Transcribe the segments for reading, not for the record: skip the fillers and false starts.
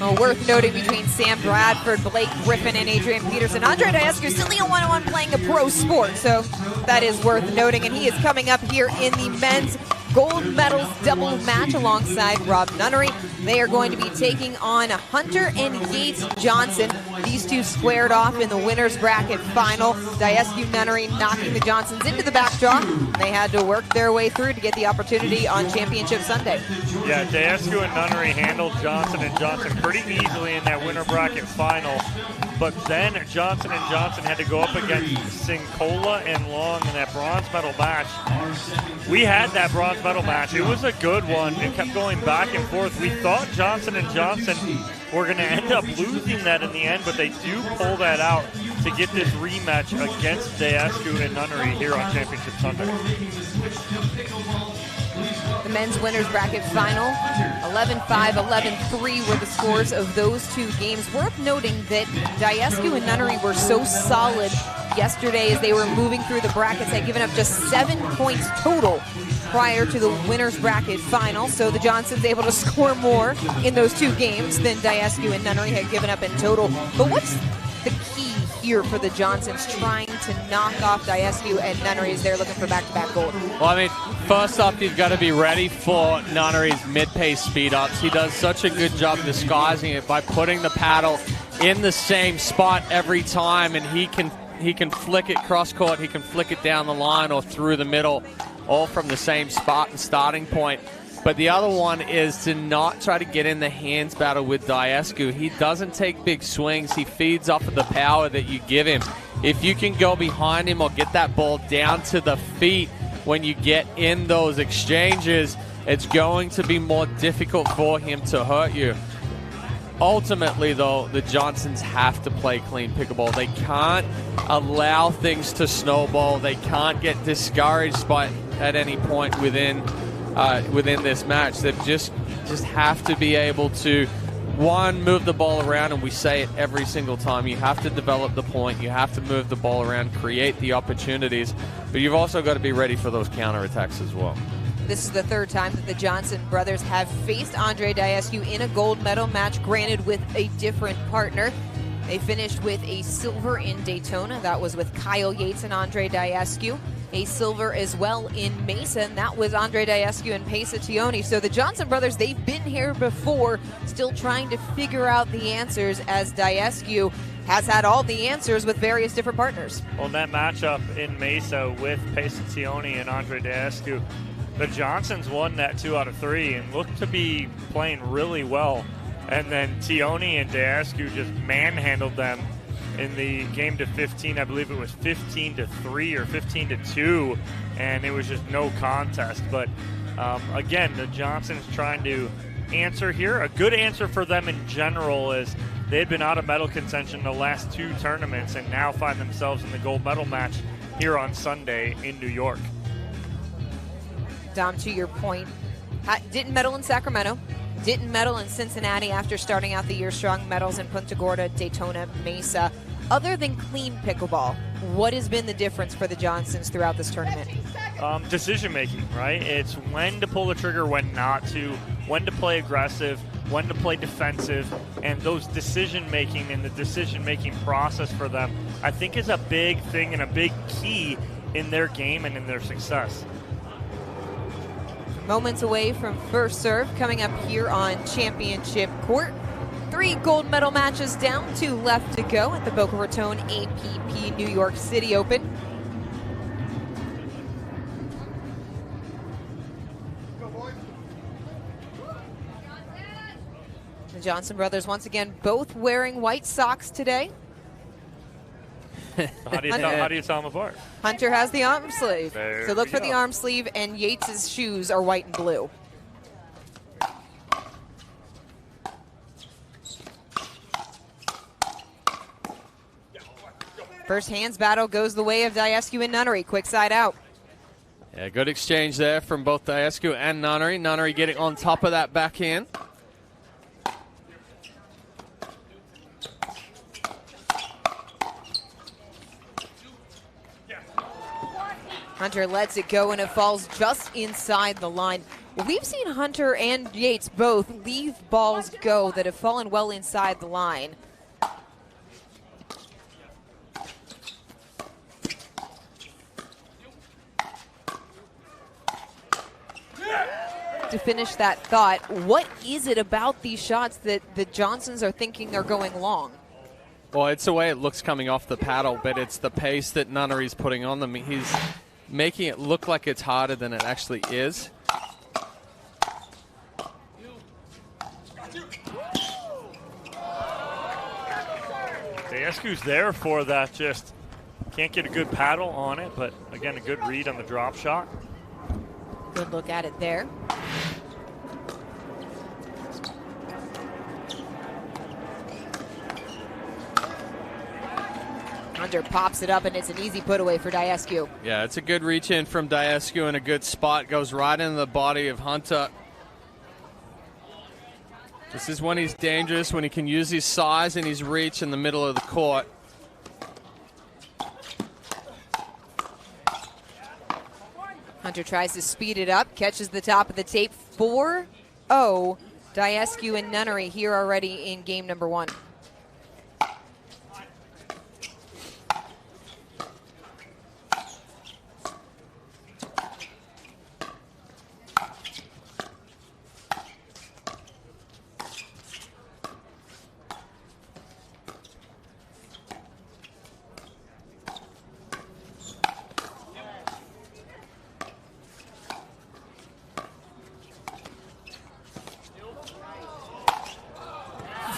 Well, worth noting between Sam Bradford, Blake Griffin, and Adrian Peterson, Andrei Daescu still the only one playing a pro sport, so that is worth noting. And he is coming up here in the men's gold medals double match alongside Rob Nunnery. They are going to be taking on Hunter and Yates Johnson. These two squared off in the winner's bracket final. Daescu Nunnery knocking the Johnsons into the backdraw. They had to work their way through to get the opportunity on Championship Sunday. Yeah, Daescu and Nunnery handled Johnson and Johnson pretty easily in that winner bracket final. But then Johnson and Johnson had to go up against Sincola and Long in that bronze medal match. We had that bronze medal match. It was a good one. It kept going back and forth. We thought Johnson and Johnson were going to end up losing that in the end, but they do pull that out to get this rematch against Daescu and Nunnery here on Championship Sunday. The men's winners bracket final, 11-5, 11-3 were the scores of those two games. Worth noting that Daescu and Nunnery were so solid yesterday as they were moving through the brackets. They'd given up just 7 points total prior to the winners bracket final. So the Johnsons able to score more in those two games than Daescu and Nunnery had given up in total. But what's the key here for the Johnsons trying to knock off Daescu and Nunnery as they're looking for back-to-back gold? Well, I mean, first off, you've got to be ready for Nunnery's mid-pace speed-ups. He does such a good job disguising it by putting the paddle in the same spot every time, and he can flick it cross-court, he can flick it down the line or through the middle, all from the same spot and starting point. But the other one is to not try to get in the hands battle with Daescu. He doesn't take big swings. He feeds off of the power that you give him. If you can go behind him or get that ball down to the feet when you get in those exchanges, it's going to be more difficult for him to hurt you. Ultimately, though, the Johnsons have to play clean pickleball. They can't allow things to snowball. They can't get discouraged at any point within this match. They just have to be able to, one, move the ball around, and we say it every single time. You have to develop the point. You have to move the ball around, create the opportunities, but you've also got to be ready for those counterattacks as well. This is the third time that the Johnson brothers have faced Andrei Daescu in a gold medal match, granted with a different partner. They finished with a silver in Daytona. That was with Kyle Yates and Andrei Daescu. A silver as well in Mesa, and that was Andrei Daescu and Pesa Tioni. So the Johnson brothers, they've been here before, still trying to figure out the answers, as Daescu has had all the answers with various different partners. Well, that matchup in Mesa with Pesa Tioni and Andrei Daescu, the Johnsons won that 2 out of 3 and looked to be playing really well. And then Tioni and Daescu just manhandled them in the game to 15. I believe it was 15-3 or 15-2, and it was just no contest. But again, the Johnsons trying to answer here. A good answer for them in general is they had been out of medal contention the last 2 tournaments and now find themselves in the gold medal match here on Sunday in New York. Dom, to your point, didn't medal in Sacramento, didn't medal in Cincinnati after starting out the year strong, medals in Punta Gorda, Daytona, Mesa. Other than clean pickleball, what has been the difference for the Johnsons throughout this tournament? Decision making, right? It's when to pull the trigger, when not to, when to play aggressive, when to play defensive, and those decision making and the decision making process for them, I think, is a big thing and a big key in their game and in their success. Moments away from first serve, coming up here on Championship Court. 3 gold medal matches down, 2 left to go at the Boca Raton APP New York City Open. The Johnson brothers once again both wearing white socks today. How do you tell them apart? Hunter has the arm sleeve. There So look for we the go. arm sleeve, and Yates' shoes are white and blue. First hands battle goes the way of Daescu and Nunnery. Quick side out. Yeah, good exchange there from both Daescu and Nunnery. Nunnery getting on top of that backhand. Hunter lets it go, and it falls just inside the line. Well, we've seen Hunter and Yates both leave balls go that have fallen well inside the line. To finish that thought, what is it about these shots that the Johnsons are thinking are going long? Well, it's the way it looks coming off the paddle, but it's the pace that Nunnery's putting on them. He's making it look like it's harder than it actually is. Daescu's there for that, just can't get a good paddle on it, but again, a good read on the drop shot. Good look at it there. Hunter pops it up, and it's an easy put away for Daescu. Yeah, it's a good reach in from Daescu and a good spot. Goes right into the body of Hunter. This is when he's dangerous, when he can use his size and his reach in the middle of the court. Hunter tries to speed it up, catches the top of the tape. 4-0, Daescu and Nunnery here already in game number 1.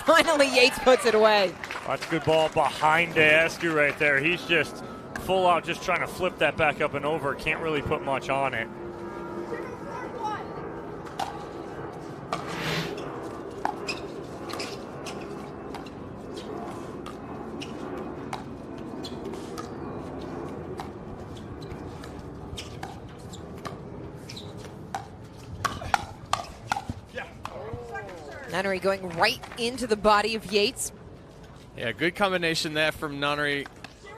Finally, Yates puts it away. That's a good ball behind Daescu right there. He's just full out just trying to flip that back up and over. Can't really put much on it. Nunnery going right into the body of Yates. Yeah, good combination there from Nunnery.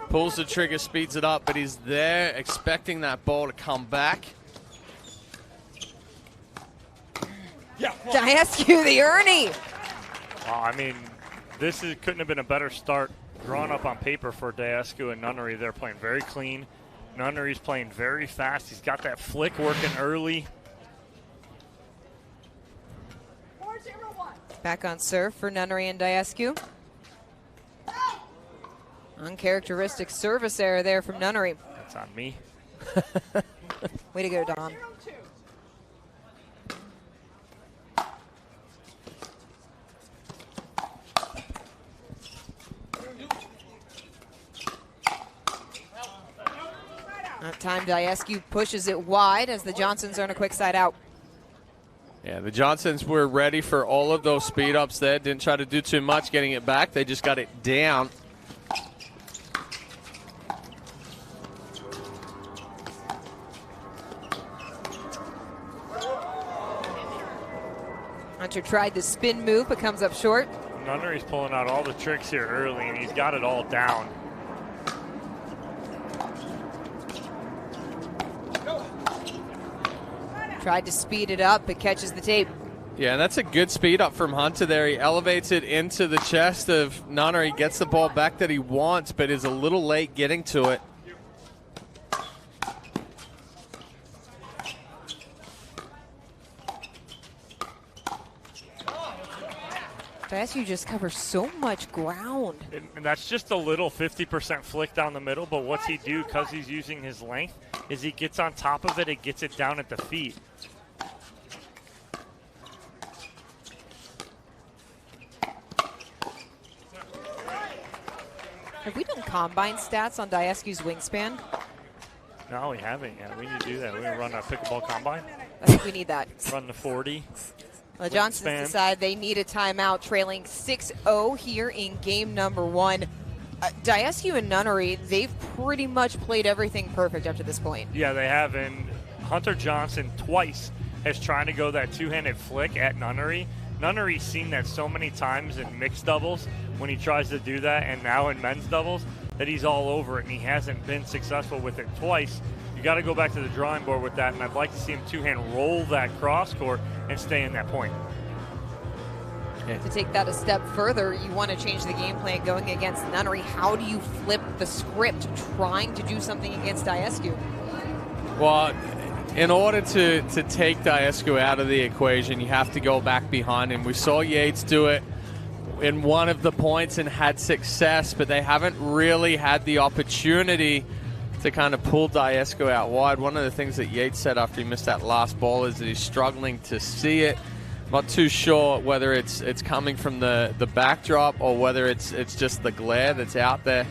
Pulls the trigger, speeds it up, but he's there expecting that ball to come back. Daescu, the Ernie. I mean, couldn't have been a better start drawn up on paper for Daescu and Nunnery. They're playing very clean. Nunnery's playing very fast. He's got that flick working early. Back on serve for Nunnery and Daescu. Uncharacteristic service error there from Nunnery. That's on me. Way to go, Don. That time Daescu pushes it wide as the Johnsons earn a quick side out. Yeah, the Johnsons were ready for all of those speed ups there. Didn't try to do too much getting it back. They just got it down. Hunter tried the spin move, but comes up short. Nunnery's pulling out all the tricks here early, and he's got it all down. Tried to speed it up, but catches the tape. Yeah, and that's a good speed up from Hunter there. He elevates it into the chest of Nunnery, gets the ball back that he wants, but is a little late getting to it. Daescu just covers so much ground. And that's just a little 50% flick down the middle, but what's he do because he's using his length is he gets on top of it and gets it down at the feet. Have we done combine stats on Daescu's wingspan? No, we haven't yet. We need to do that. We're going to run a pickleball combine. I think we need that. Run the 40. The Johnsons decide they need a timeout, trailing 6-0 here in game number 1. Daescu and Nunnery, they've pretty much played everything perfect up to this point. Yeah, they have. And Hunter Johnson twice has tried to go that two-handed flick at Nunnery. Nunnery's seen that so many times in mixed doubles when he tries to do that, and now in men's doubles, that he's all over it, and he hasn't been successful with it twice. You got to go back to the drawing board with that, and I'd like to see him two-hand roll that cross court and stay in that point. To take that a step further, you want to change the game plan going against Nunnery. How do you flip the script trying to do something against Daescu? Well, in order to take Daescu out of the equation, you have to go back behind him. We saw Yates do it in one of the points and had success, but they haven't really had the opportunity to kind of pull Daescu out wide. One of the things that Yates said after he missed that last ball is that he's struggling to see it. Not too sure whether it's coming from the backdrop or whether it's just the glare that's out there.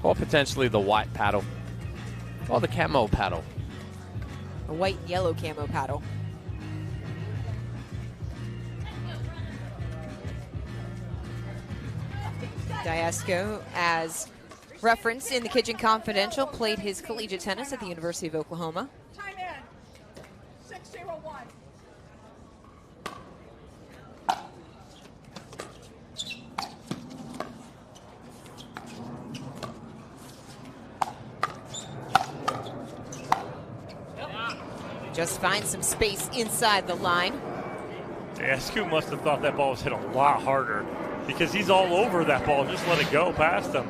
Or potentially the white paddle. Or the camo paddle. A white and yellow camo paddle. Daescu, as referenced in the Kitchen Confidential, played his collegiate tennis at the University of Oklahoma. Time in. 601. Just find some space inside the line. Daescu must have thought that ball was hit a lot harder because he's all over that ball. Just let it go past him.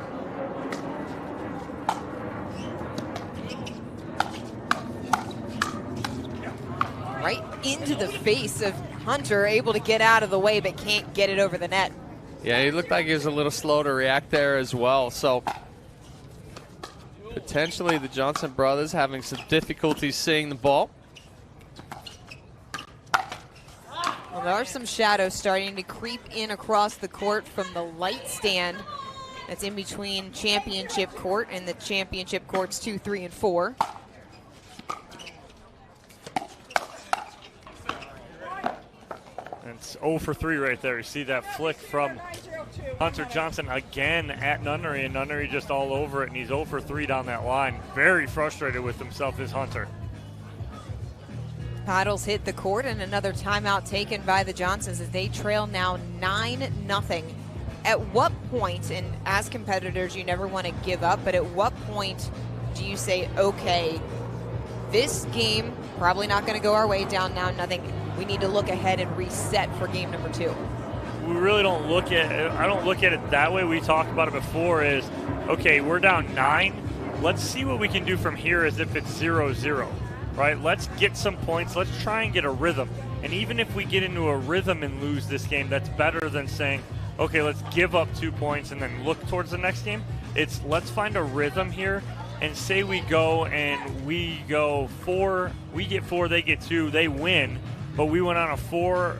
Right into the face of Hunter, able to get out of the way but can't get it over the net. Yeah, he looked like he was a little slow to react there as well. So potentially the Johnson brothers having some difficulty seeing the ball. Well, there are some shadows starting to creep in across the court from the light stand that's in between championship court and the championship courts 2, 3, and 4. And it's 0 for 3 right there. You see that flick from Hunter Johnson again at Nunnery, and Nunnery just all over it, and he's 0 for 3 down that line. Very frustrated with himself is Hunter. Paddles hit the court, and another timeout taken by the Johnsons as they trail now 9-0. At what point, and as competitors, you never want to give up, but at what point do you say, okay, this game probably not going to go our way, down now 0. We need to look ahead and reset for game number 2. We really don't look at it. I don't look at it that way. We talked about it before is, okay, we're down 9. Let's see what we can do from here as if it's 0-0, right? Let's get some points. Let's try and get a rhythm. And even if we get into a rhythm and lose this game, that's better than saying, okay, let's give up 2 points and then look towards the next game. It's let's find a rhythm here and say we go and we go 4, we get 4, they get 2, they win, but we went on a 4-2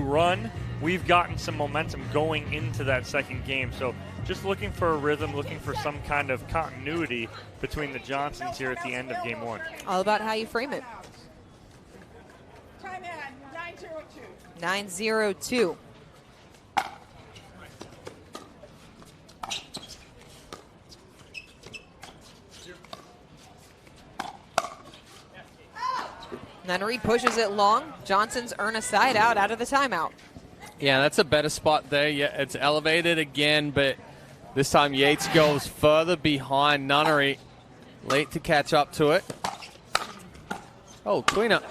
run. We've gotten some momentum going into that second game. So just looking for a rhythm, looking for some kind of continuity between the Johnsons here at the end of game 1. All about how you frame it. Time in. 902. 9-0-2. Nunnery pushes it long. Johnsons earn a side out of the timeout. Yeah, that's a better spot there. Yeah, it's elevated again, but this time Yates goes further behind Nunnery. Late to catch up to it. Oh, tweener.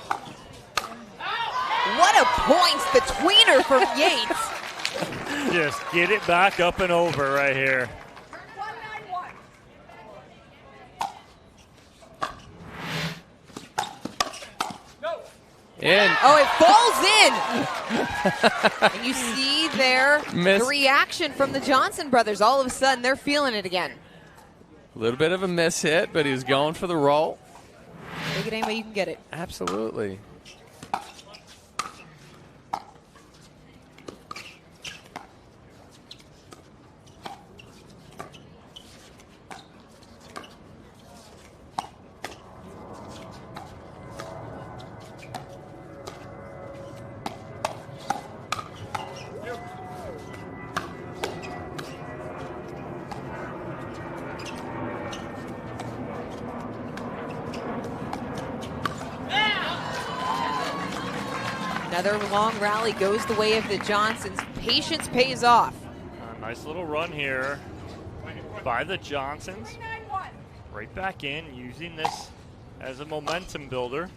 What a point, the tweener from Yates. Just get it back up and over right here. 191. In. Oh, it falls in. And you see there the reaction from the Johnson brothers. All of a sudden, they're feeling it again. A little bit of a miss hit, but he's going for the roll. Take it any way you can get it. Absolutely. Another long rally goes the way of the Johnsons. Patience pays off. Nice little run here by the Johnsons. 391. right back in, using this as a momentum builder.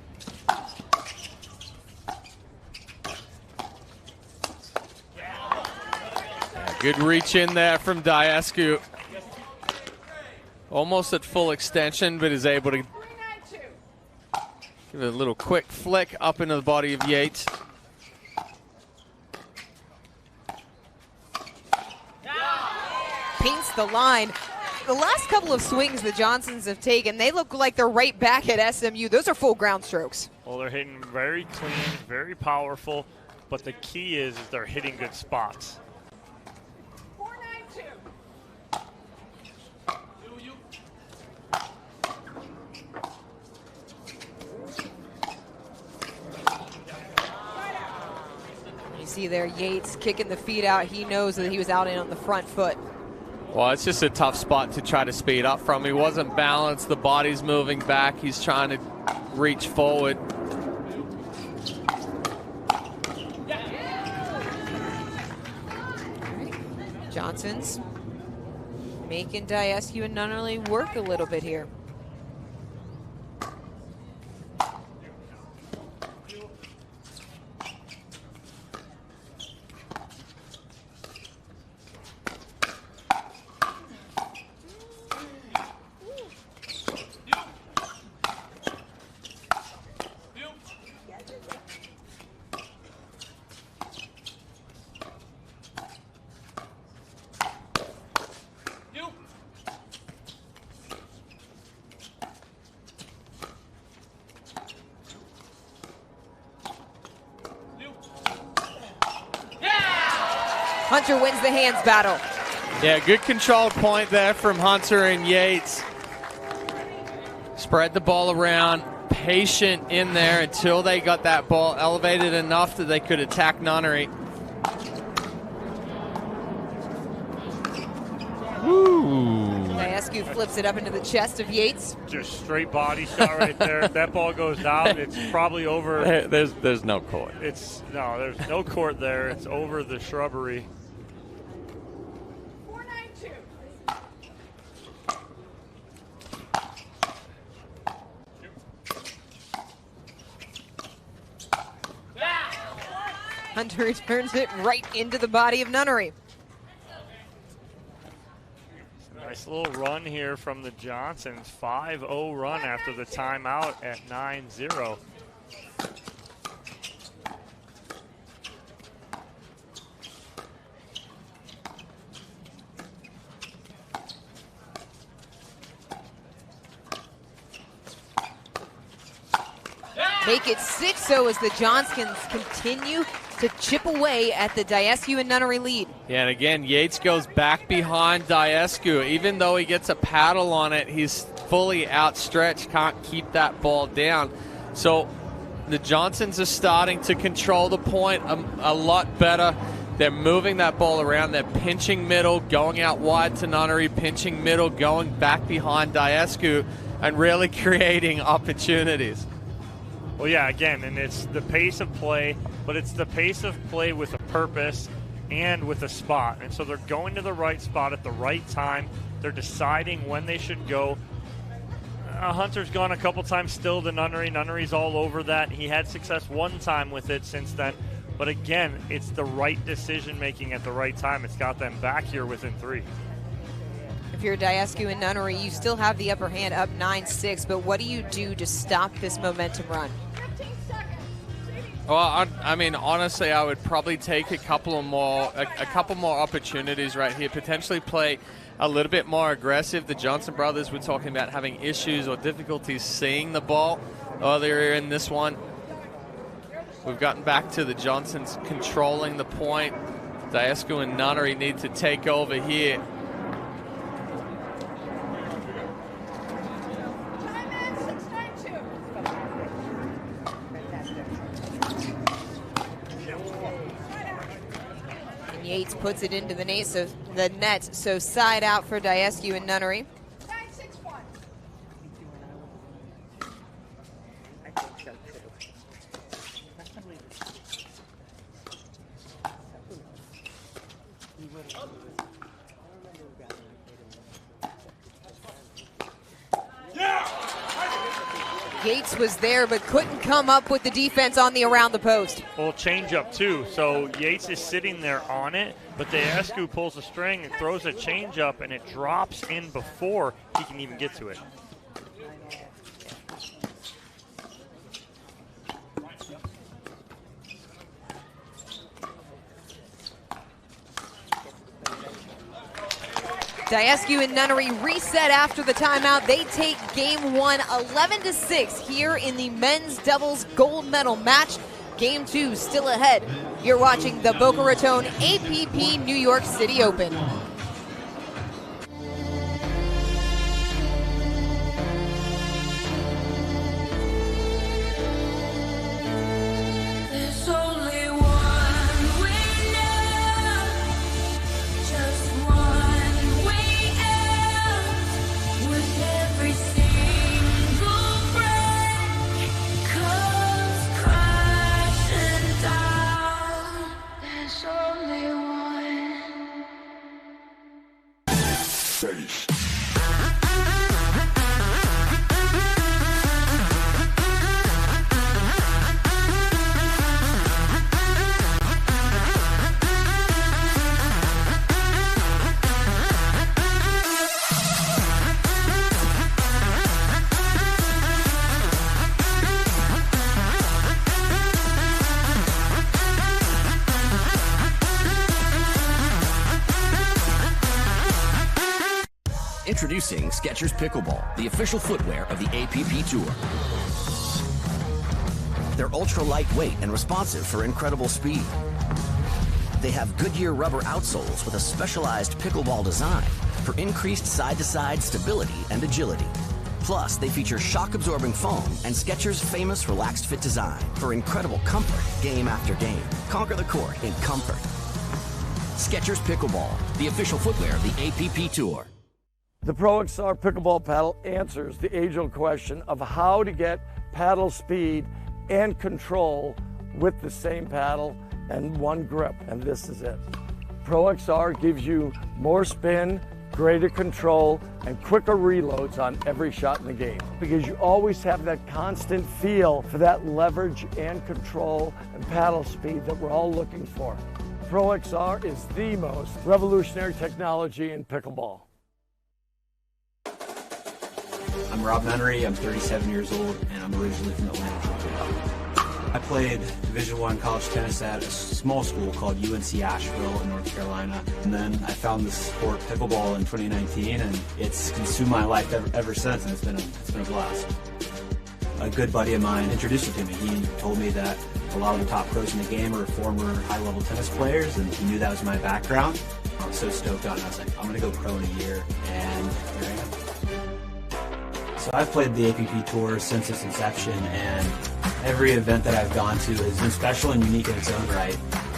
Good reach in there from Daescu. Almost at full extension, but is able to give it a little quick flick up into the body of Yates. Paints the line. The last couple of swings the Johnsons have taken, they look like they're right back at SMU. Those are full ground strokes. Well, they're hitting very clean, very powerful, but the key is they're hitting good spots. 492. You see there Yates kicking the feet out. He knows that he was out in on the front foot. Well, it's just a tough spot to try to speed up from. He wasn't balanced. The body's moving back. He's trying to reach forward. Johnson's making Daescu and Nunnery work a little bit here. Hunter wins the hands battle. Yeah, good controlled point there from Hunter and Yates. Spread the ball around, patient in there until they got that ball elevated enough that they could attack Nunnery. Daescu flips it up into the chest of Yates. Just straight body shot right there. If that ball goes out, it's probably over. There's no court. There's no court there. It's over the shrubbery. 492. Hunter returns it right into the body of Nunnery. Nice little run here from the Johnsons. 5-0 run after the timeout at 9-0. Make it 6-0 as the Johnsons continue to chip away at the Daescu and Nunnery lead. Yeah, and again, Yates goes back behind Daescu. Even though he gets a paddle on it, he's fully outstretched, can't keep that ball down. So the Johnsons are starting to control the point a lot better. They're moving that ball around. They're pinching middle, going out wide to Nunnery, pinching middle, going back behind Daescu, and really creating opportunities. Well, yeah, again, and it's the pace of play, but it's the pace of play with a purpose and with a spot. And so they're going to the right spot at the right time. They're deciding when they should go. Hunter's gone a couple times still to Nunnery. Nunnery's all over that. He had success one time with it since then. But again, it's the right decision-making at the right time. It's got them back here within 3. If you're Daescu and Nunnery, you still have the upper hand up 9-6, but what do you do to stop this momentum run? 15 seconds. Well, I mean, honestly, I would probably take a couple more opportunities right here. Potentially play a little bit more aggressive. The Johnson brothers were talking about having issues or difficulties seeing the ball earlier in this one. We've gotten back to the Johnsons controlling the point. Daescu and Nunnery need to take over here. Yates puts it into the net, so side out for Daescu and Nunnery. 9-6-1. Yates was there but couldn't come up with the defense on the around the post. Well, change up too. So Yates is sitting there on it, but Daescu pulls a string and throws a change up, and it drops in before he can even get to it. Daescu and Nunnery reset after the timeout. They take game one 11-6 here in the men's doubles gold medal match. Game two still ahead. You're watching the Boca Raton APP New York City Open. There's only one way now, just one way out. With every single break comes crashing down. There's only one. Introducing Skechers Pickleball, the official footwear of the APP Tour. They're ultra lightweight and responsive for incredible speed. They have Goodyear rubber outsoles with a specialized pickleball design for increased side-to-side stability and agility. Plus, they feature shock-absorbing foam and Skechers' famous relaxed fit design for incredible comfort game after game. Conquer the court in comfort. Skechers Pickleball, the official footwear of the APP Tour. The Pro XR pickleball paddle answers the age-old question of how to get paddle speed and control with the same paddle and one grip, and this is it. Pro XR gives you more spin, greater control, and quicker reloads on every shot in the game because you always have that constant feel for that leverage and control and paddle speed that we're all looking for. Pro XR is the most revolutionary technology in pickleball. I'm Rob Nunnery, I'm 37 years old, and I'm originally from Atlanta, Georgia. I played Division I college tennis at a small school called UNC Asheville in North Carolina. And then I found the sport pickleball in 2019, and it's consumed my life ever since, and it's been a blast. A good buddy of mine introduced it to me. He told me that a lot of the top pros in the game are former high-level tennis players, and he knew that was my background. I was so stoked on it. I was like, I'm going to go pro in a year, and here I am. So I've played the APP Tour since its inception, and every event that I've gone to has been special and unique in its own right.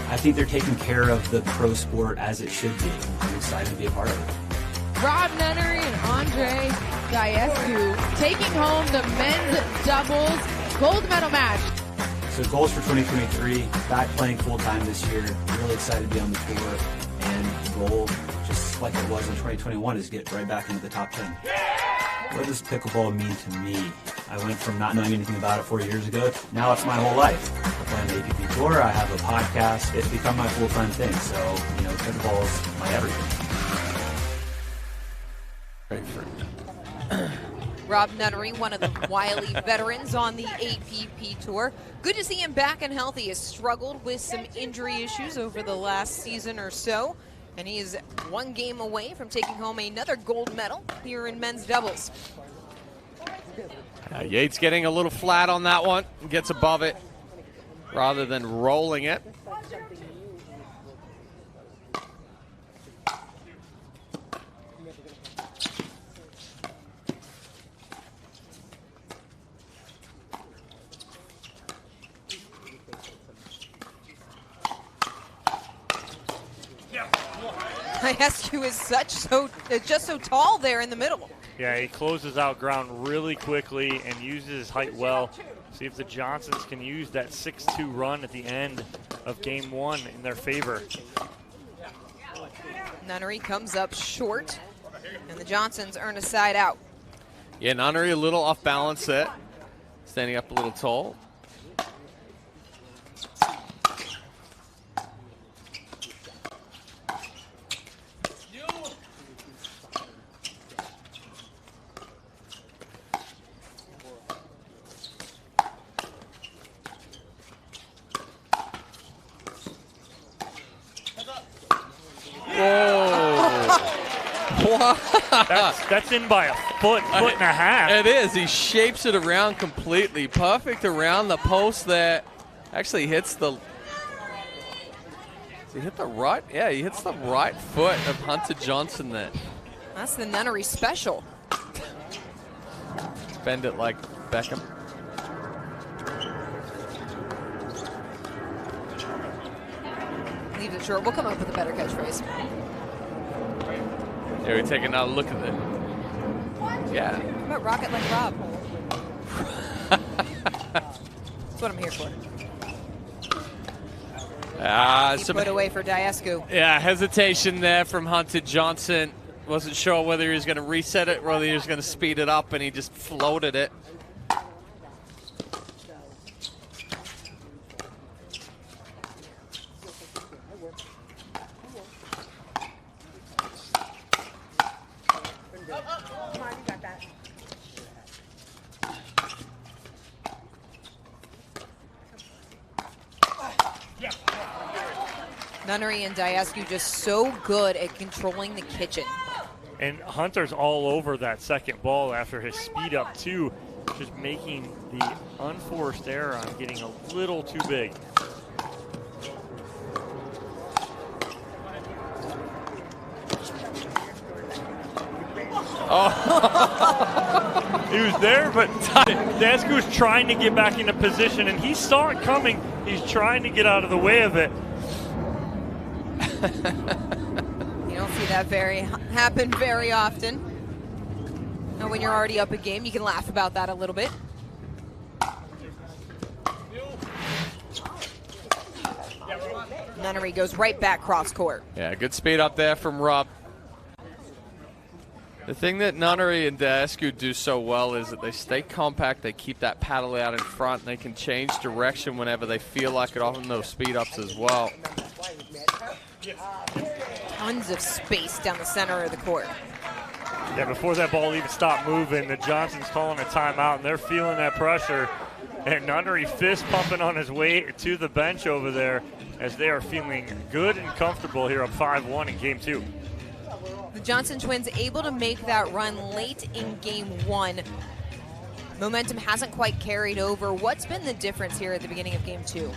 I think they're taking care of the pro sport as it should be. I'm excited to be a part of it. Rob Nunnery and Andrei Daescu taking home the men's doubles gold medal match. So goals for 2023, back playing full-time this year. Really excited to be on the tour, and the goal, just like it was in 2021, is get right back into the top 10. What does pickleball mean to me? I went from not knowing anything about it 4 years ago. Now it's my whole life. I play on the APP Tour. I have a podcast. It's become my full-time thing. So, pickleball is my everything. Rob Nunnery, one of the wily veterans on the APP Tour. Good to see him back and healthy. He has struggled with some injury issues over the last season or so. And he is one game away from taking home another gold medal here in men's doubles. Yates getting a little flat on that one. Gets above it rather than rolling it. Daescu is just so tall there in the middle. Yeah, he closes out ground really quickly and uses his height well. See if the Johnsons can use that 6-2 run at the end of game one in their favor. Nunnery comes up short, and the Johnsons earn a side out. Yeah, Nunnery a little off balance there. standing up a little tall. That's in by a foot and a half. It is. He shapes it around completely. Perfect around the post there. Actually hits the... Does he hit the right? Yeah, he hits the right foot of Hunter Johnson there. That's the Nunnery special. Bend it like Beckham. Leave it short. We'll come up with a better catchphrase. Here we take another look at it. Yeah. How about rocket like Rob? That's what I'm here for. He put away for Daescu. Yeah, hesitation there from Hunter Johnson. Wasn't sure whether he was going to reset it or whether he was going to speed it up, and he just floated it. Nunnery and Daescu just so good at controlling the kitchen. And Hunter's all over that second ball after his speed up too, just making the unforced error on getting a little too big. Oh. He was there, but Daescu was trying to get back into position, and he saw it coming. He's trying to get out of the way of it. You don't see that happen very often. And when you're already up a game, you can laugh about that a little bit. Nunnery goes right back cross court. Yeah, good speed up there from Rob. The thing that Nunnery and Daescu do so well is that they stay compact, they keep that paddle out in front, and they can change direction whenever they feel like it, often those speed ups as well. Tons of space down the center of the court. Yeah, before that ball even stopped moving, the Johnson's calling a timeout, and they're feeling that pressure. And Nunnery fist pumping on his way to the bench over there as they are feeling good and comfortable here up 5-1 in game 2. The Johnson twins able to make that run late in game 1. Momentum hasn't quite carried over. What's been the difference here at the beginning of game 2?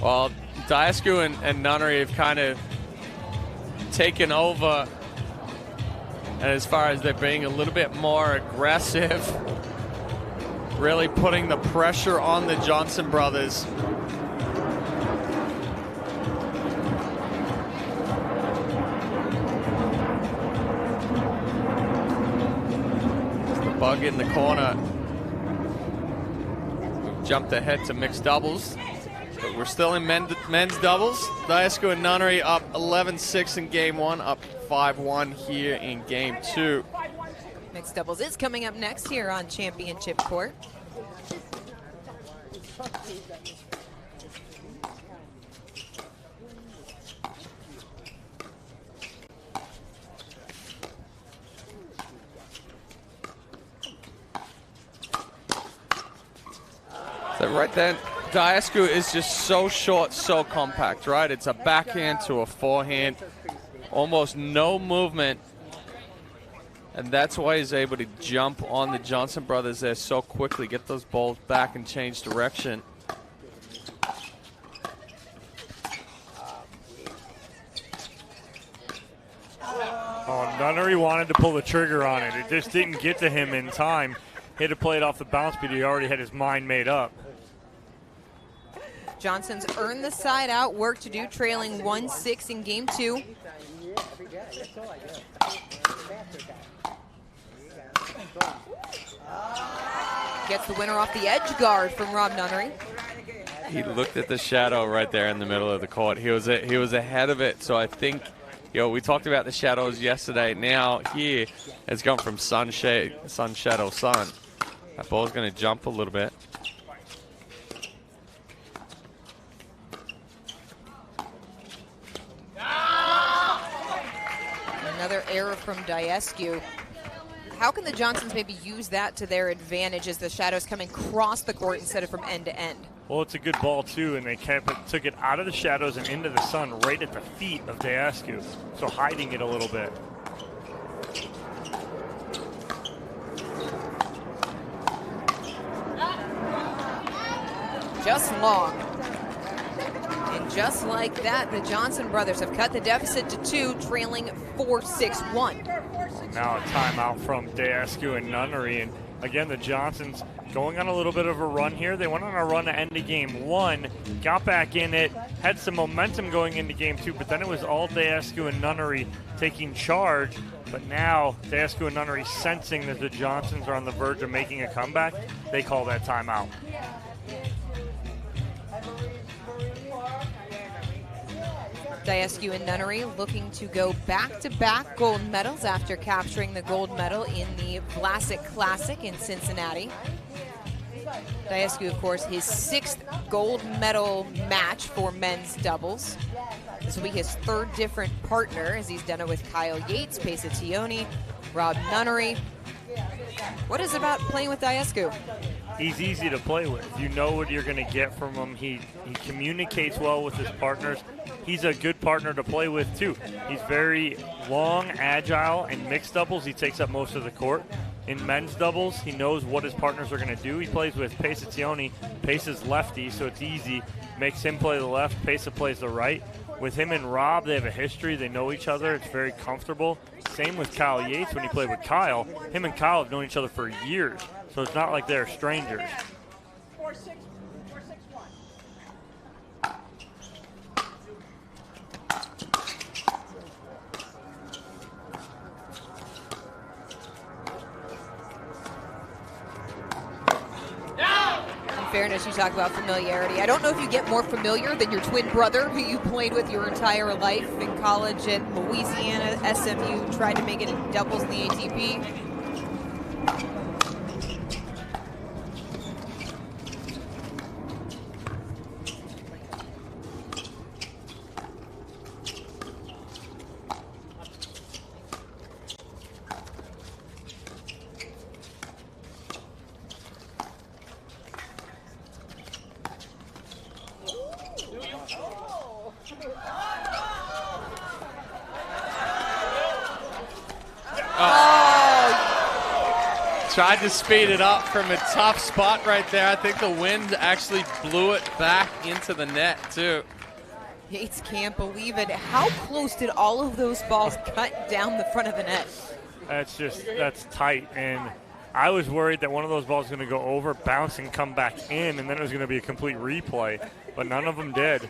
Well, Daescu and Nunnery have kind of taken over, and as far as they're being a little bit more aggressive, really putting the pressure on the Johnson brothers. The bug in the corner. We've jumped ahead to mixed doubles. But we're still in men's doubles. Daescu and Nunnery up 11-6 in game 1, up 5-1 here in game 2. Mixed doubles is coming up next here on Championship Court. So right then, Daescu is just so short, so compact, right? It's a backhand to a forehand, almost no movement. And that's why he's able to jump on the Johnson brothers there so quickly, get those balls back and change direction. Oh, Nunnery wanted to pull the trigger on it. It just didn't get to him in time. He had to play it off the bounce, but he already had his mind made up. Johnson's earned the side out, work to do, trailing 1-6 in game 2. Gets the winner off the edge guard from Rob Nunnery. He looked at the shadow right there in the middle of the court. He was ahead of it, so I think, we talked about the shadows yesterday. Now here, it's gone from sun, shade, sun, shadow, sun. That ball's going to jump a little bit. Another error from Daescu. How can the Johnsons maybe use that to their advantage as the shadows coming across the court instead of from end to end? Well, it's a good ball, too, and they took it out of the shadows and into the sun right at the feet of Daescu, so hiding it a little bit. Just long. And just like that, the Johnson brothers have cut the deficit to 2, trailing 4-6-1. Now a timeout from Daescu and Nunnery. And again, the Johnsons going on a little bit of a run here. They went on a run to end of game 1, got back in it, had some momentum going into game 2, but then it was all Daescu and Nunnery taking charge. But now Daescu and Nunnery, sensing that the Johnsons are on the verge of making a comeback, they call that timeout. Daescu and Nunnery looking to go back-to-back gold medals after capturing the gold medal in the Vlasic Classic in Cincinnati. Daescu, of course, his 6th gold medal match for men's doubles. This will be his 3rd different partner, as he's done it with Kyle Yates, Pesa Tioni, Rob Nunnery. What is it about playing with Daescu? He's easy to play with. You know what you're going to get from him. He communicates well with his partners. He's a good partner to play with, too. He's very long, agile, and mixed doubles. He takes up most of the court. In men's doubles, he knows what his partners are going to do. He plays with Pesa Tioni. Pesa's lefty, so it's easy. Makes him play the left. Pesa plays the right. With him and Rob, they have a history. They know each other. It's very comfortable. Same with Kyle Yates when he played with Kyle. Him and Kyle have known each other for years, so it's not like they're strangers. 4-6-1. Fairness, you talk about familiarity. I don't know if you get more familiar than your twin brother who you played with your entire life in college at Louisiana, SMU, tried to make it in doubles in the ATP. Tried to speed it up from a tough spot right there. I think the wind actually blew it back into the net, too. Yates can't believe it. How close did all of those balls cut down the front of the net? That's tight. And I was worried that one of those balls was going to go over, bounce, and come back in, and then it was going to be a complete replay. But none of them did.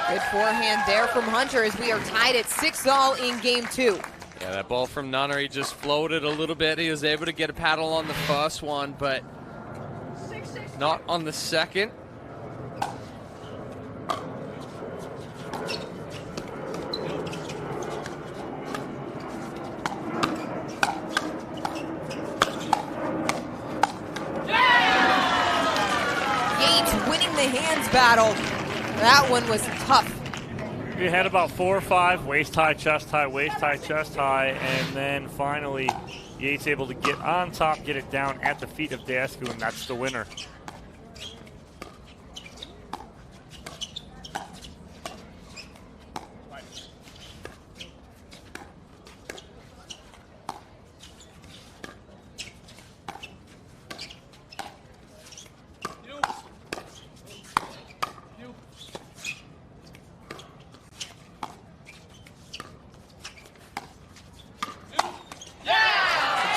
Good forehand there from Hunter as we are tied at 6-all in game 2. Yeah, that ball from Nunnery just floated a little bit. He was able to get a paddle on the first one, but not on the second. Yates winning the hands battle. That one was tough. We had about 4 or 5, waist high, chest high, waist high, chest high, and then finally Yates able to get on top, get it down at the feet of Daescu, and that's the winner.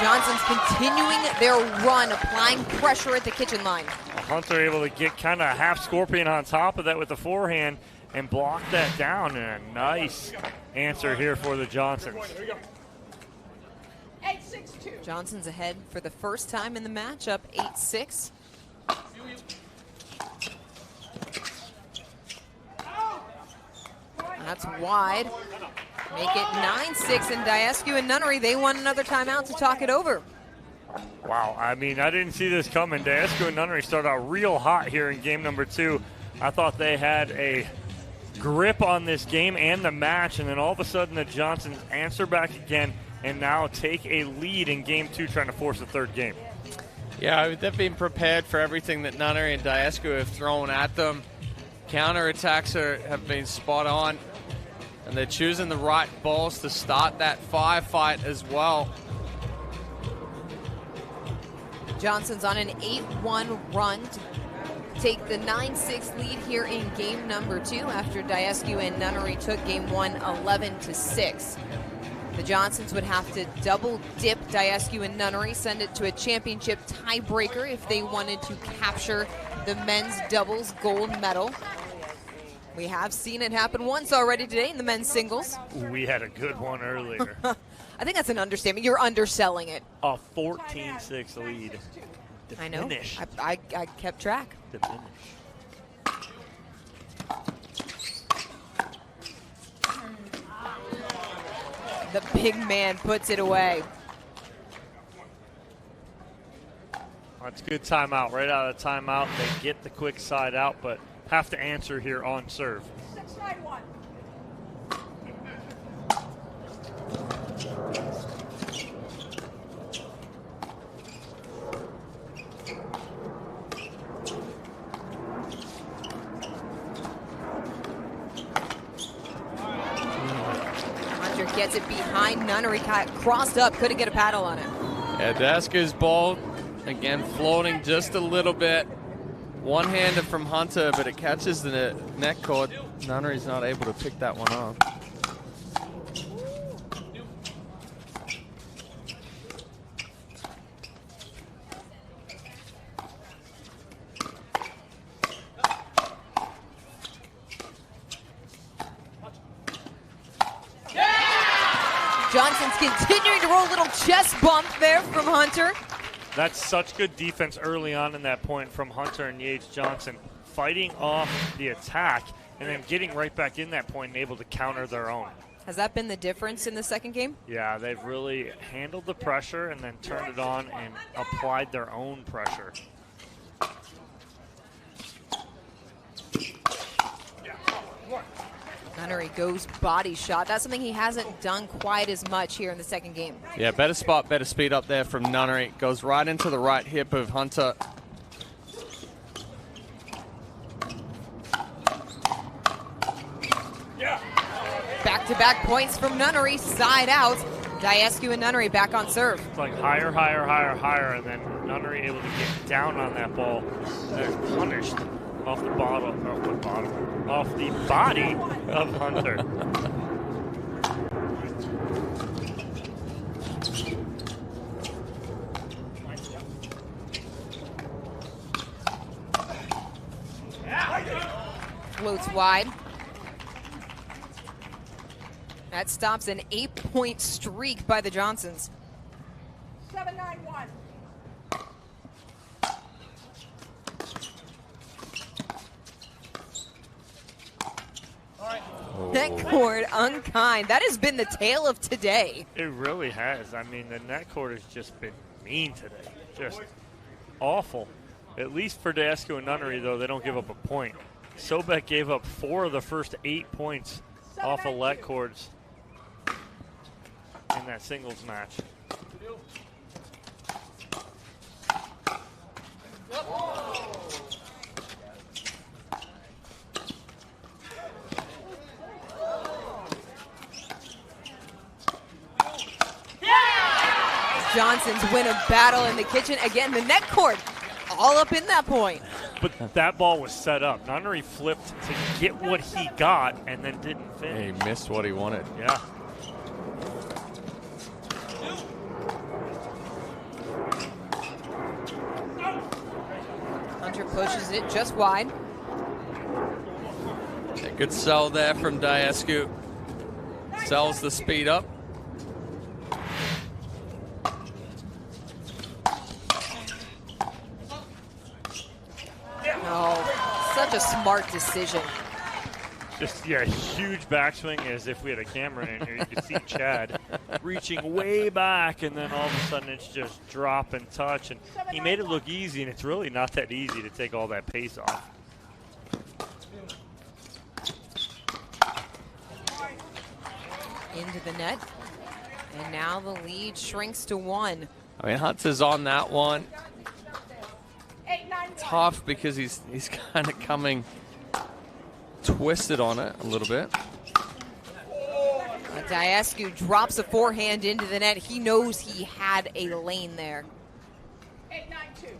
Johnson's continuing their run, applying pressure at the kitchen line. Hunter able to get kind of half scorpion on top of that with the forehand and block that down. And a nice answer here for the Johnsons. 8-6-2. Johnson's ahead for the first time in the matchup, 8-6. That's wide. Make it 9-6, and Daescu and Nunnery, they want another timeout to talk it over. Wow, I mean, I didn't see this coming. Daescu and Nunnery started out real hot here in game number 2. I thought they had a grip on this game and the match, and then all of a sudden the Johnsons answer back again and now take a lead in game 2, trying to force a third game. Yeah, they've been prepared for everything that Nunnery and Daescu have thrown at them. Counterattacks have been spot on, and they're choosing the right balls to start that firefight as well. Johnson's on an 8-1 run to take the 9-6 lead here in game number 2 after Daescu and Nunnery took game 1 11-6. The Johnsons would have to double dip Daescu and Nunnery, send it to a championship tiebreaker if they wanted to capture the men's doubles gold medal. We have seen it happen once already today in the men's singles. We had a good one earlier. I think that's an understatement. You're underselling it. A 14-6 lead. I know. Diminish. I kept track. Diminish. The big man puts it away. That's a good timeout. Right out of the timeout, they get the quick side out, but have to answer here on serve. 6-9-1. Hunter gets it behind Nunnery, crossed up, couldn't get a paddle on it. Yeah, Daescu's ball, again, floating just a little bit. One-hander from Hunter, but it catches the net cord. Nunnery's not able to pick that one off. Johnson's continuing to roll a little chest bump there from Hunter. That's such good defense early on in that point from Hunter and Yates Johnson, fighting off the attack and then getting right back in that point and able to counter their own. Has that been the difference in the second game? Yeah, they've really handled the pressure and then turned it on and applied their own pressure. Nunnery goes body shot. That's something he hasn't done quite as much here in the second game. Yeah, better spot, better speed up there from Nunnery. Goes right into the right hip of Hunter. Back-to-back points from Nunnery, side out. Daescu and Nunnery back on serve. It's like higher, higher, higher, higher, and then Nunnery able to get down on that ball. They're punished off the bottom, off the body of Hunter. Floats wide. That stops an 8-point streak by the Johnsons. 7-9-1. Net cord unkind. That has been the tale of today. It really has. I mean, the net cord has just been mean today. Just awful. At least for Daescu and Nunnery, though, they don't give up a point. Sobek gave up 4 of the first 8 points off of let cords in that singles match. Johnsons win a battle in the kitchen. Again, the net cord all up in that point. But that ball was set up. Nunnery flipped to get what he got and then didn't finish. He missed what he wanted. Yeah. Hunter pushes it just wide. A good sell there from Daescu. Sells the speed up. smart decision. Just, yeah, huge backswing, as if we had a camera in here. You could see Chad reaching way back, and then all of a sudden it's just drop and touch. And he made it look easy, and it's really not that easy to take all that pace off. Into the net. And now the lead shrinks to 1. I mean, Hunter's on that one. 8-9-1. Tough because he's kind of coming twisted on it a little bit. Daescu drops a forehand into the net. He knows he had a lane there. 8-9-2.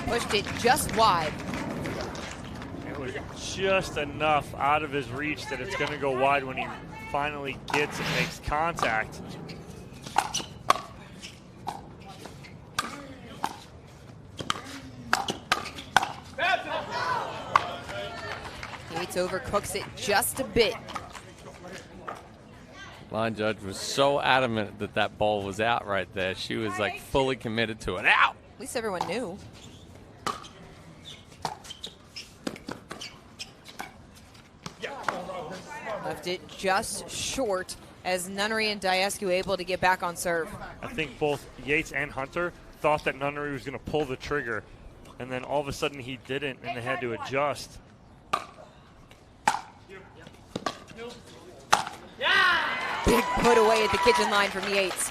Pushed it just wide. It was just enough out of his reach that it's going to go wide when he finally gets and makes contact. Yates overcooks it just a bit. Line judge was so adamant that that ball was out right there. She was like fully committed to it. Out! At least everyone knew. Left it just short as Nunnery and Daescu able to get back on serve. I think both Yates and Hunter thought that Nunnery was going to pull the trigger, and then all of a sudden he didn't, and they had to adjust. Big put away at the kitchen line from Yates.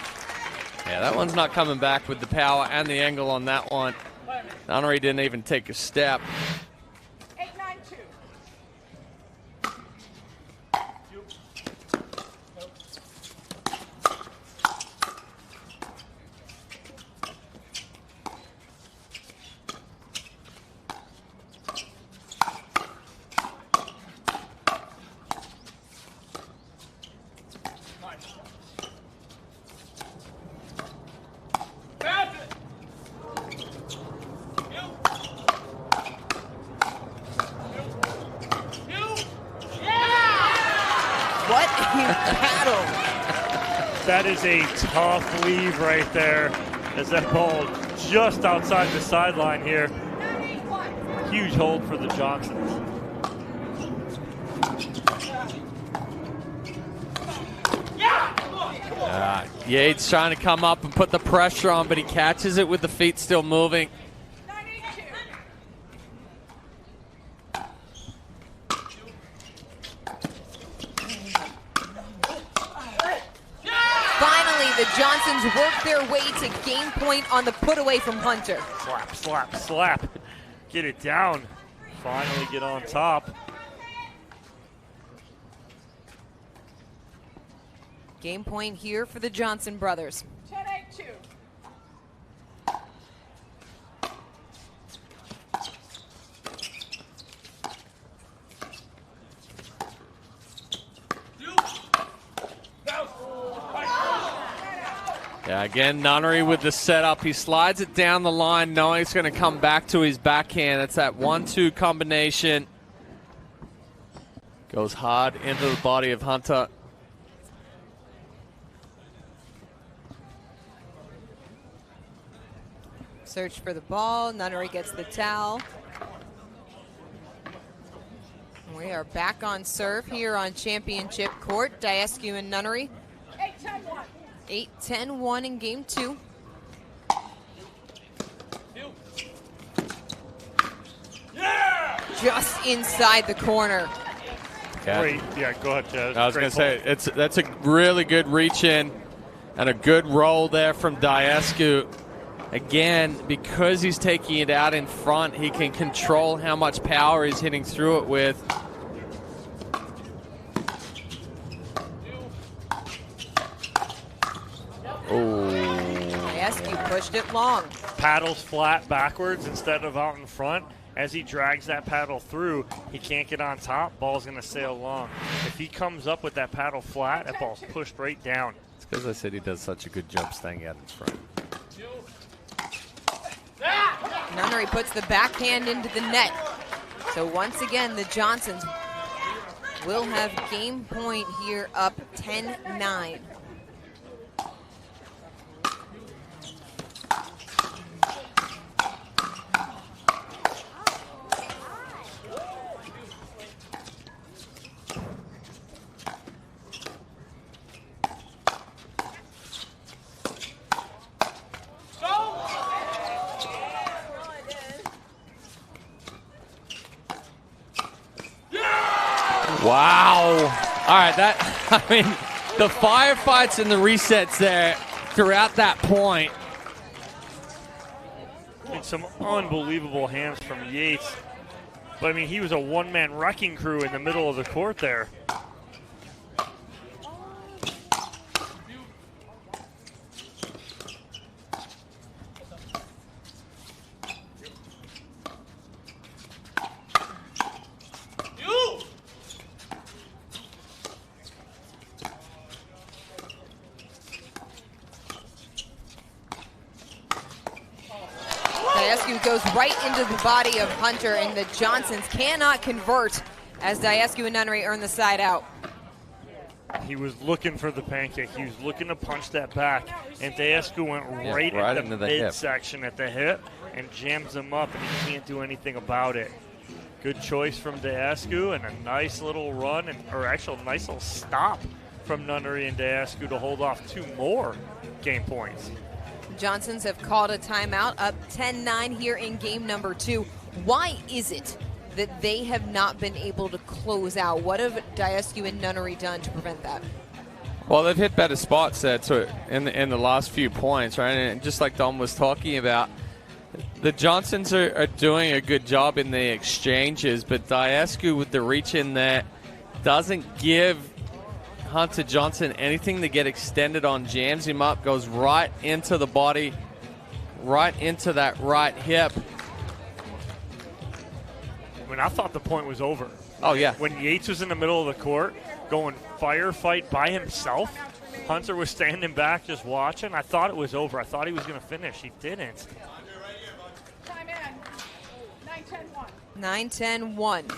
Yeah, that one's not coming back with the power and the angle on that one. Andrei didn't even take a step. 8-9-2. What a battle. That is a tough leave right there, as that ball just outside the sideline here. Huge hold for the Johnsons. Yates trying to come up and put the pressure on, but he catches it with the feet still moving. Finally, the Johnsons work their way to game point on the put away from Hunter. Slap, slap, slap. Get it down. Finally get on top. Game point here for the Johnson brothers. 10-8-2. Yeah, again, Nunnery with the setup. He slides it down the line knowing it's going to come back to his backhand. It's that 1-2 combination. Goes hard into the body of Hunter. Search for the ball. Nunnery gets the towel. We are back on serve here on championship court. Daescu and Nunnery. 8-10-1. 8-10-1 in game 2. Just inside the corner. Great. Yeah, go ahead, Chad. I was going to say, that's a really good reach in and a good roll there from Daescu. Again, because he's taking it out in front, he can control how much power he's hitting through it with. Oh. Daescu pushed it long. Paddles flat backwards instead of out in front, As he drags that paddle through, he can't get on top, ball's going to sail long. If he comes up with that paddle flat, that ball's pushed right down. It's because I said he does such a good job staying out in front. Nunnery puts the backhand into the net. So once again, the Johnsons will have game point here, up 10-9. Wow. All right, the firefights and the resets there throughout that point. And some unbelievable hands from Yates. But, he was a one-man wrecking crew in the middle of the court there. Daescu goes right into the body of Hunter, and the Johnsons cannot convert as Daescu and Nunnery earn the side out. He was looking for the pancake. He was looking to punch that back, and Daescu went right into the midsection at the hip and jams him up, and he can't do anything about it. Good choice from Daescu, and a nice little run, or actually a nice little stop from Nunnery and Daescu to hold off 2 more game points. Johnsons have called a timeout, up 10-9 here in game number 2. Why is it that they have not been able to close out? What have Daescu and Nunnery done to prevent that? Well, they've hit better spots there in the last few points, right? And just like Dom was talking about, the Johnsons are doing a good job in the exchanges, but Daescu with the reach in there doesn't give Hunter Johnson anything to get extended on, jams him up, goes right into the body, right into that right hip. I thought the point was over. Oh, yeah. When Yates was in the middle of the court going firefight by himself, Hunter was standing back just watching. I thought it was over. I thought he was going to finish. He didn't. Time in. 9-10-1. 9-10-1.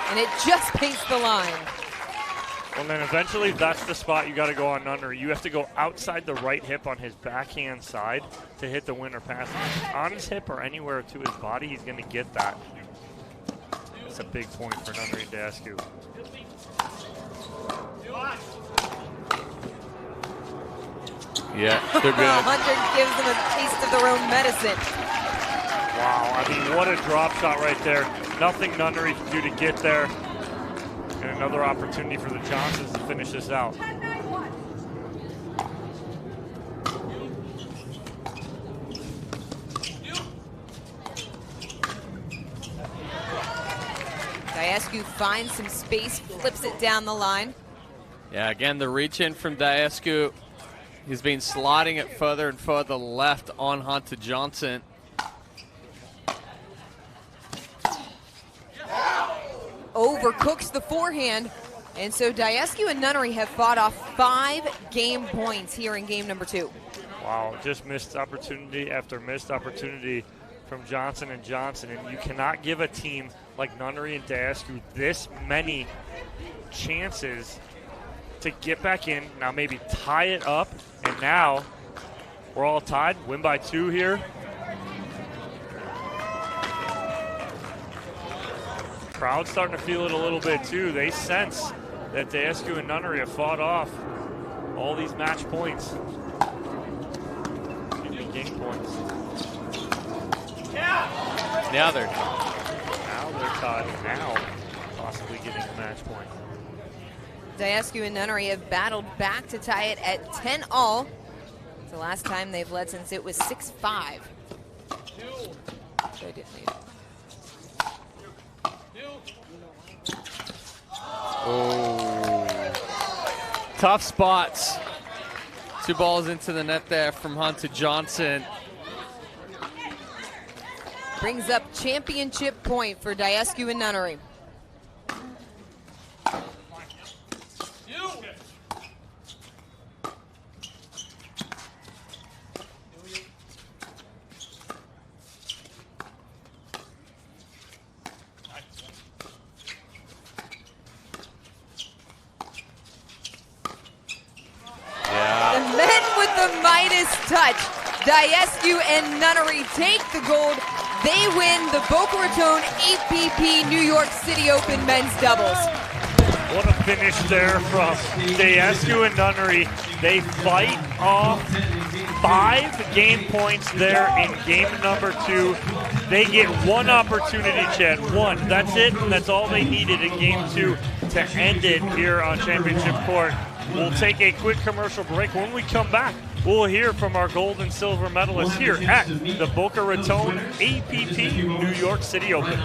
And it just paints the line. Well, then eventually that's the spot you got to go on Nunnery. You have to go outside the right hip on his backhand side to hit the winner pass. On his hip or anywhere to his body, he's going to get that. That's a big point for Nunnery and Daescu. Yeah, they're good. Hunter gives them a taste of their own medicine. Wow, what a drop shot right there. Nothing Nunnery can do to get there. And another opportunity for the Johnsons to finish this out. 10-9-1. Daescu finds some space, flips it down the line. Yeah, again, the reach in from Daescu. He's been sliding it further and further left on Hunter Johnson. Overcooks the forehand. And so Daescu and Nunnery have fought off 5 game points here in game number 2. Wow, just missed opportunity after missed opportunity from Johnson and Johnson. And you cannot give a team like Nunnery and Daescu this many chances to get back in. Now maybe tie it up. And now we're all tied. Win by 2 here. Crowd's starting to feel it a little bit too. They sense that Daescu and Nunnery have fought off all these match points. Game points. Now they're tied. Now possibly getting a match point. Daescu and Nunnery have battled back to tie it at 10-all. It's the last time they've led since it was 6-5. So I did lead. Oh. Tough spots. 2 balls into the net there from Hunter Johnson. Brings up championship point for Daescu and Nunnery. The men with the Midas touch. Daescu and Nunnery take the gold. They win the Boca Raton APP New York City Open men's doubles. What a finish there from Daescu and Nunnery. They fight off 5 game points there in game number 2. They get 1 opportunity, Chad. 1. That's it. That's all they needed in game 2 to end it here on Championship Court. We'll take a quick commercial break. When we come back, we'll hear from our gold and silver medalists here at the Boca Raton APP New York City Open.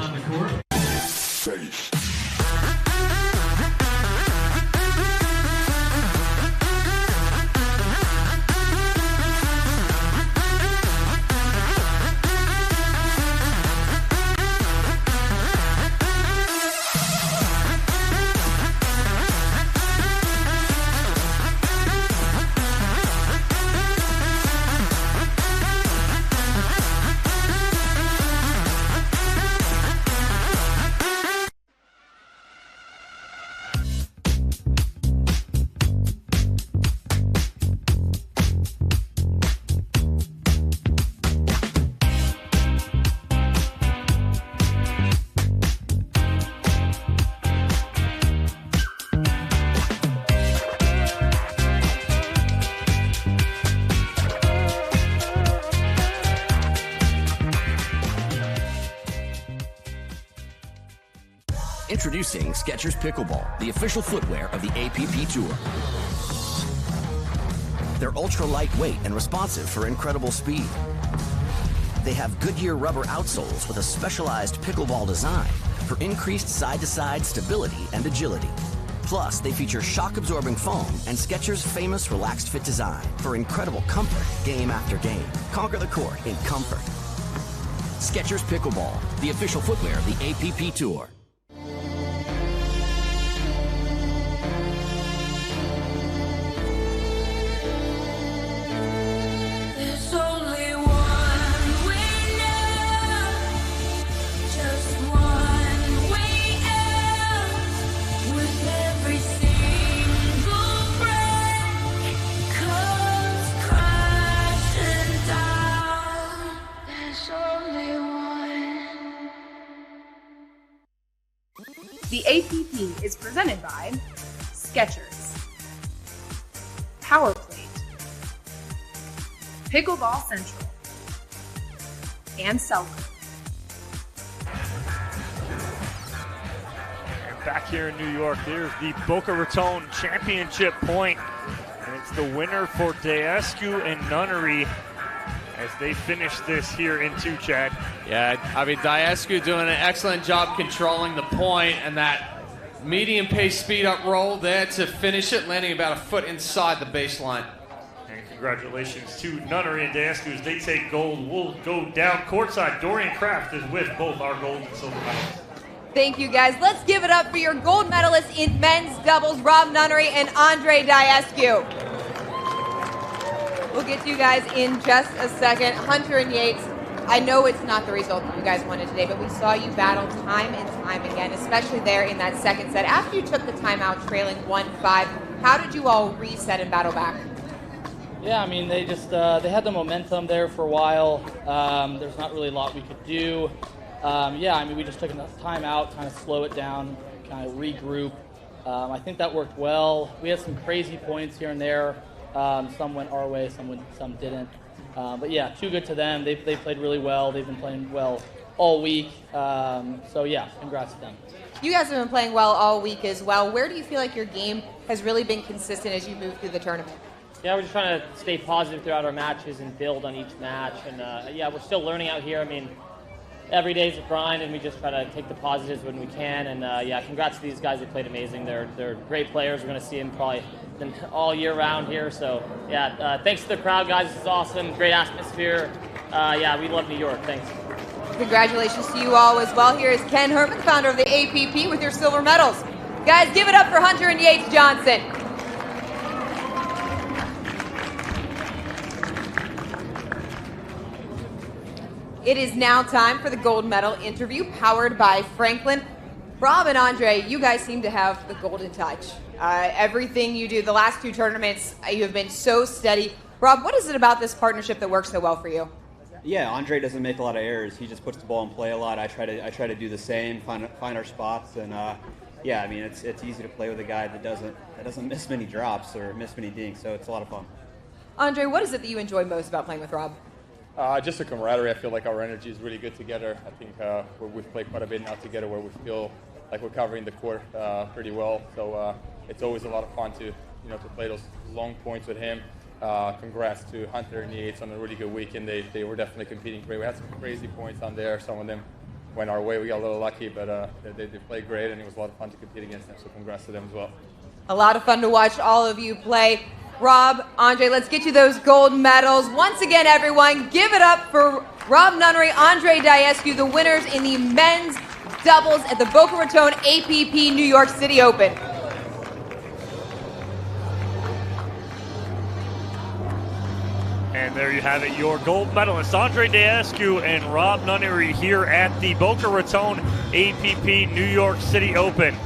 Introducing Skechers Pickleball, the official footwear of the APP Tour. They're ultra lightweight and responsive for incredible speed. They have Goodyear rubber outsoles with a specialized pickleball design for increased side-to-side stability and agility. Plus, they feature shock-absorbing foam and Skechers' famous relaxed fit design for incredible comfort game after game. Conquer the court in comfort. Skechers Pickleball, the official footwear of the APP Tour. There's only one winner, just one way out. With every single break comes crashing down. There's only one. The APP is presented by Skechers, Power Plate, Pickleball Central, and Selco. And back here in New York, there's the Boca Raton Championship point. And it's the winner for Daescu and Nunnery as they finish this here in 2, Chad. Yeah, I mean, Daescu doing an excellent job controlling the point, and that medium pace speed up roll there to finish it, landing about a foot inside the baseline. And congratulations to Nunnery and Daescu as they take gold. We'll go down courtside. Dorian Kraft is with both our gold and silver medals. Thank you, guys. Let's give it up for your gold medalists in men's doubles, Rob Nunnery and Andrei Daescu. We'll get to you guys in just a second. Hunter and Yates, I know it's not the result that you guys wanted today, but we saw you battle time and time again, especially there in that second set. After you took the timeout trailing 1-5, how did you all reset and battle back? Yeah, I mean, they just they had the momentum there for a while. There's not really a lot we could do. Yeah, I mean, we just took enough time out, kind of slow it down, kind of regroup. I think that worked well. We had some crazy points here and there. Some went our way, some didn't. But yeah, too good to them. They played really well. They've been playing well all week. So yeah, congrats to them. You guys have been playing well all week as well. Where do you feel like your game has really been consistent as you move through the tournament? Yeah, we're just trying to stay positive throughout our matches and build on each match. And yeah, we're still learning out here. I mean, every day is a grind, and we just try to take the positives when we can. And yeah, congrats to these guys. They played amazing. They're great players. We're going to see them probably all year round here. So yeah, thanks to the crowd, guys. This is awesome. Great atmosphere. Yeah, we love New York. Thanks. Congratulations to you all as well. Here is Ken Herman, the founder of the APP, with your silver medals. Guys, give it up for Hunter and Yates Johnson. It is now time for the gold medal interview, powered by Franklin. Rob and Andrei, you guys seem to have the golden touch. Everything you do, the last 2 tournaments, you have been so steady. Rob, what is it about this partnership that works so well for you? Yeah, Andrei doesn't make a lot of errors. He just puts the ball in play a lot. I try to do the same, find our spots, and yeah, I mean it's easy to play with a guy that doesn't miss many drops or miss many dinks, so it's a lot of fun. Andrei, what is it that you enjoy most about playing with Rob? Just the camaraderie. I feel like our energy is really good together. I think we've played quite a bit now together where we feel like we're covering the court pretty well. So it's always a lot of fun to play those long points with him. Congrats to Hunter and Yates on a really good weekend. They were definitely competing great. We had some crazy points on there. Some of them went our way. We got a little lucky, but they played great, and it was a lot of fun to compete against them. So congrats to them as well. A lot of fun to watch all of you play. Rob, Andrei, let's get you those gold medals. Once again, everyone, give it up for Rob Nunnery, Andrei Daescu, the winners in the men's doubles at the Boca Raton APP New York City Open. And there you have it, your gold medalists, Andrei Daescu and Rob Nunnery, here at the Boca Raton APP New York City Open.